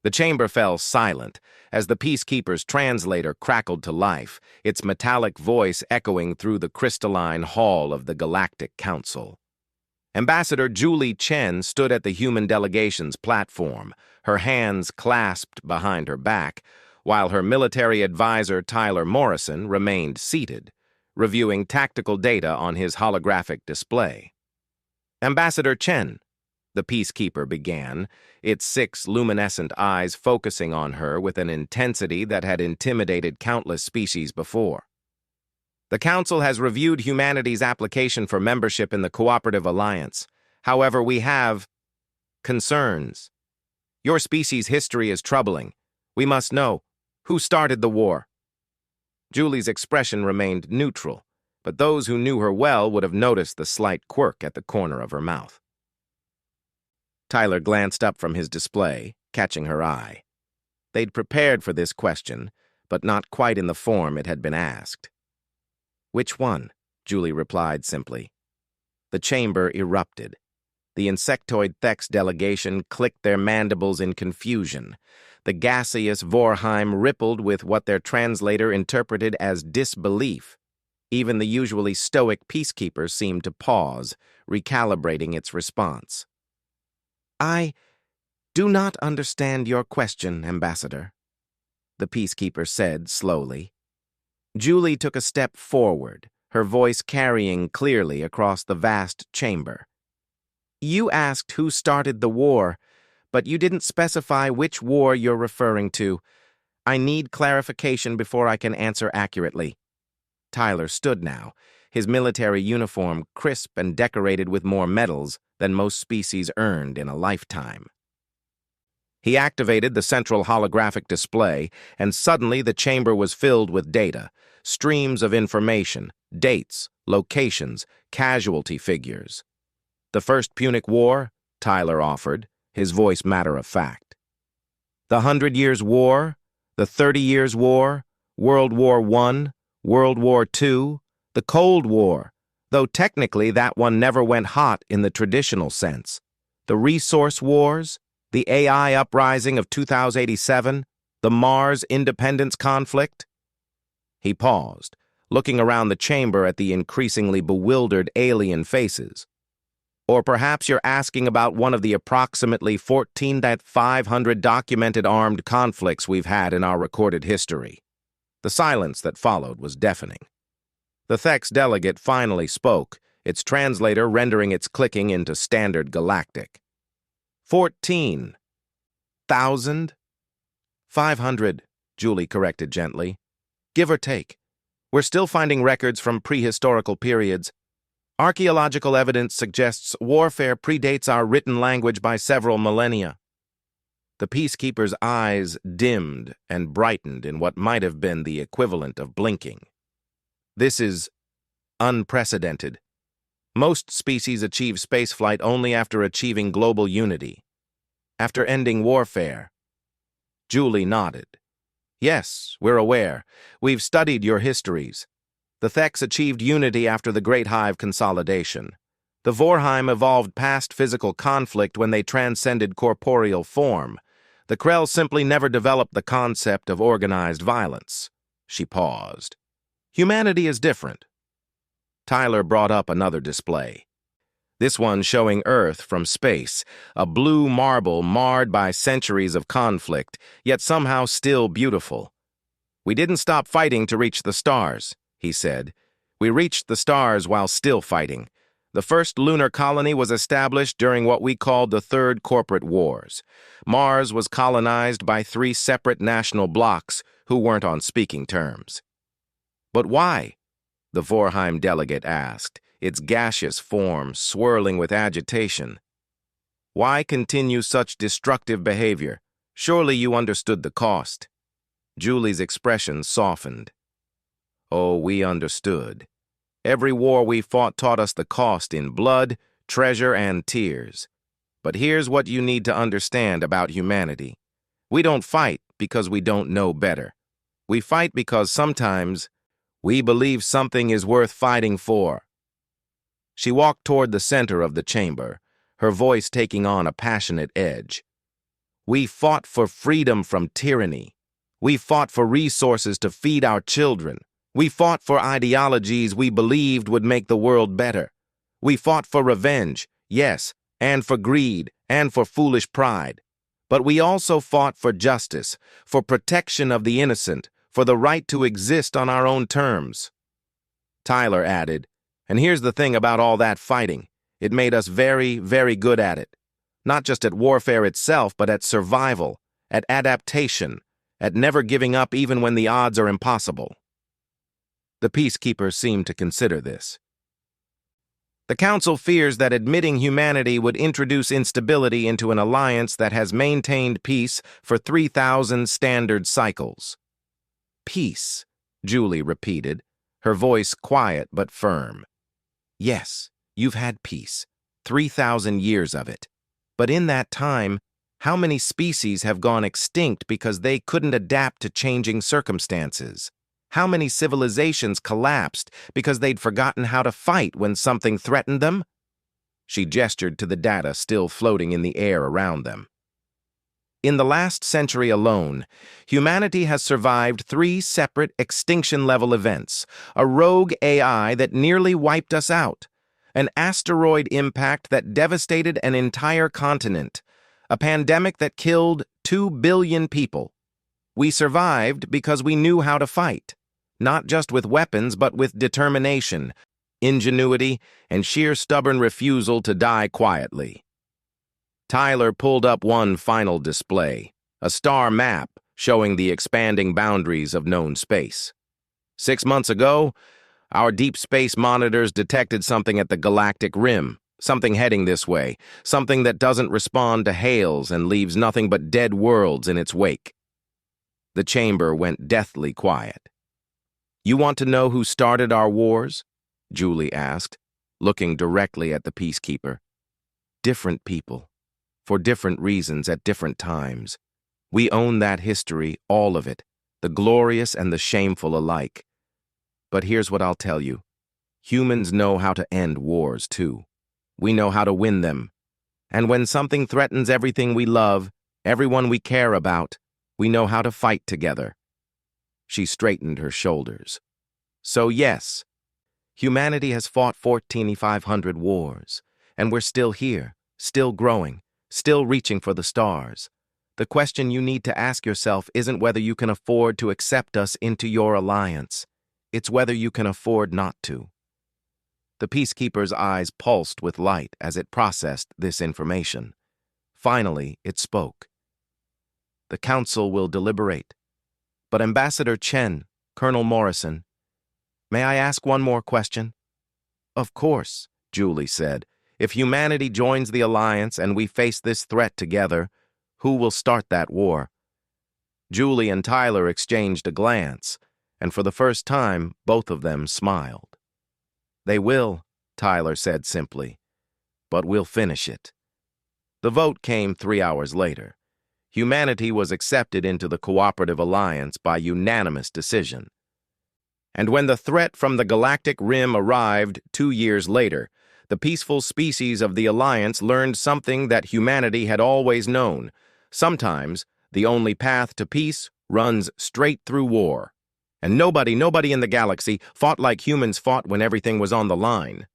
The chamber fell silent as the Peacekeeper's translator crackled to life, its metallic voice echoing through the crystalline hall of the Galactic Council. Ambassador Julie Chen stood at the human delegation's platform, her hands clasped behind her back, while her military advisor Tyler Morrison remained seated, reviewing tactical data on his holographic display. "Ambassador Chen," the Peacekeeper began, its 6 luminescent eyes focusing on her with an intensity that had intimidated countless species before. "The Council has reviewed humanity's application for membership in the Cooperative Alliance. However, we have concerns. Your species' history is troubling. We must know, who started the war?" Julie's expression remained neutral, but those who knew her well would have noticed the slight quirk at the corner of her mouth. Tyler glanced up from his display, catching her eye. They'd prepared for this question, but not quite in the form it had been asked. "Which one?" Julie replied simply. The chamber erupted. The insectoid Thex delegation clicked their mandibles in confusion. The gaseous Vorheim rippled with what their translator interpreted as disbelief. Even the usually stoic Peacekeeper seemed to pause, recalibrating its response. "I do not understand your question, Ambassador," the Peacekeeper said slowly. Julie took a step forward, her voice carrying clearly across the vast chamber. "You asked who started the war, but you didn't specify which war you're referring to. I need clarification before I can answer accurately." Tyler stood now, his military uniform crisp and decorated with more medals than most species earned in a lifetime. He activated the central holographic display, and suddenly the chamber was filled with data, streams of information, dates, locations, casualty figures. "The First Punic War," Tyler offered, his voice matter-of-fact. "The 100 Years' War, the 30 Years' War, World War I, World War II, the Cold War, though technically that one never went hot in the traditional sense, the Resource Wars, the AI uprising of 2087, the Mars independence conflict." He paused, looking around the chamber at the increasingly bewildered alien faces. "Or perhaps you're asking about one of the approximately 14,500 documented armed conflicts we've had in our recorded history." The silence that followed was deafening. The Thex delegate finally spoke, its translator rendering its clicking into standard galactic. 14,500, Julie corrected gently. "Give or take. We're still finding records from prehistorical periods. Archaeological evidence suggests warfare predates our written language by several millennia." The Peacekeeper's eyes dimmed and brightened in what might have been the equivalent of blinking. "This is unprecedented. Most species achieve spaceflight only after achieving global unity. After ending warfare." Julie nodded. "Yes, we're aware. We've studied your histories. The Thex achieved unity after the Great Hive consolidation. The Vorheim evolved past physical conflict when they transcended corporeal form. The Krell simply never developed the concept of organized violence." She paused. "Humanity is different." Tyler brought up another display. This one showing Earth from space, a blue marble marred by centuries of conflict, yet somehow still beautiful. "We didn't stop fighting to reach the stars," he said. "We reached the stars while still fighting. The first lunar colony was established during what we called the Third Corporate Wars. Mars was colonized by 3 separate national blocs who weren't on speaking terms." "But why?" the Vorheim delegate asked, its gaseous form swirling with agitation. "Why continue such destructive behavior? Surely you understood the cost." Julie's expression softened. "Oh, we understood. Every war we fought taught us the cost in blood, treasure, and tears. But here's what you need to understand about humanity. We don't fight because we don't know better. We fight because sometimes we believe something is worth fighting for." She walked toward the center of the chamber, her voice taking on a passionate edge. We fought for freedom from tyranny. We fought for resources to feed our children. We fought for ideologies we believed would make the world better. We fought for revenge, yes, and for greed, and for foolish pride. But we also fought for justice, for protection of the innocent, for the right to exist on our own terms. Tyler added, and here's the thing about all that fighting. It made us very, very good at it. Not just at warfare itself, but at survival, at adaptation, at never giving up even when the odds are impossible. The Peacekeeper seemed to consider this. The Council fears that admitting humanity would introduce instability into an alliance that has maintained peace for 3,000 standard cycles. Peace, Julie repeated, her voice quiet but firm. Yes, you've had peace, 3,000 years of it. But in that time, how many species have gone extinct because they couldn't adapt to changing circumstances? How many civilizations collapsed because they'd forgotten how to fight when something threatened them? She gestured to the data still floating in the air around them. In the last century alone, humanity has survived 3 separate extinction-level events: a rogue AI that nearly wiped us out, an asteroid impact that devastated an entire continent, a pandemic that killed 2 billion people. We survived because we knew how to fight, not just with weapons but with determination, ingenuity, and sheer stubborn refusal to die quietly. Tyler pulled up one final display, a star map showing the expanding boundaries of known space. 6 months ago, our deep space monitors detected something at the galactic rim, something heading this way, something that doesn't respond to hails and leaves nothing but dead worlds in its wake. The chamber went deathly quiet. You want to know who started our wars? Julie asked, looking directly at the Peacekeeper. Different people. For different reasons at different times. We own that history, all of it, the glorious and the shameful alike. But here's what I'll tell you. Humans know how to end wars, too. We know how to win them. And when something threatens everything we love, everyone we care about, we know how to fight together. She straightened her shoulders. So yes, humanity has fought 14,500 wars, and we're still here, still growing, still reaching for the stars. The question you need to ask yourself isn't whether you can afford to accept us into your alliance. It's whether you can afford not to. The Peacekeeper's eyes pulsed with light as it processed this information. Finally, it spoke. The Council will deliberate. But Ambassador Chen, Colonel Morrison, may I ask one more question? Of course, Julie said. If humanity joins the alliance and we face this threat together, who will start that war? Julie and Tyler exchanged a glance, and for the first time, both of them smiled. They will, Tyler said simply, but we'll finish it. The vote came 3 hours later. Humanity was accepted into the Cooperative Alliance by unanimous decision. And when the threat from the galactic rim arrived 2 years later, the peaceful species of the Alliance learned something that humanity had always known. Sometimes, the only path to peace runs straight through war. And nobody in the galaxy fought like humans fought when everything was on the line.